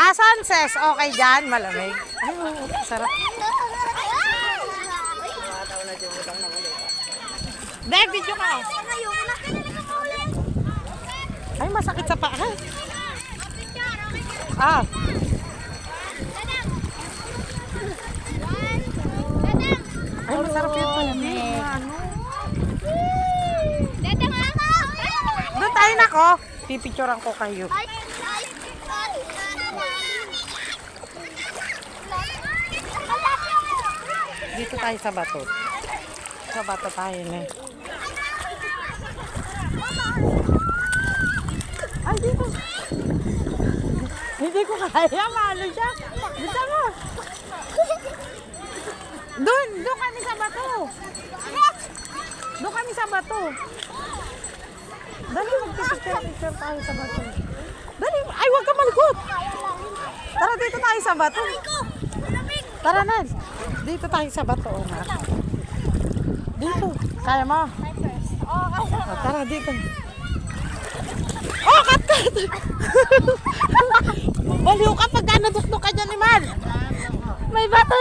Asan, Ses? Okay dyan, malamig. Ay, sarap. Dek, video ka. Ay, masakit sa paa. Ah. Ay, masarap yung tubig. Ano? Doon tayo na ko. Pipicturean ko kayo. Dito tayo sa bato. Sa bato tayo na. Ay, dito. Hindi ko kaya. Malo siya. Dito mo. Doon kami sa bato. Doon kami sa bato. Dali, magpipicture tayo sa bato. Dali, ay, huwag ka malikot. Tara, dito tayo sa bato. Tara na. Dito tayo sa bato. Dito. Kaya mo? Tara, dito. Oh, kat! Baliw ka pagka nadukduk ka dyan, Iman. May bato.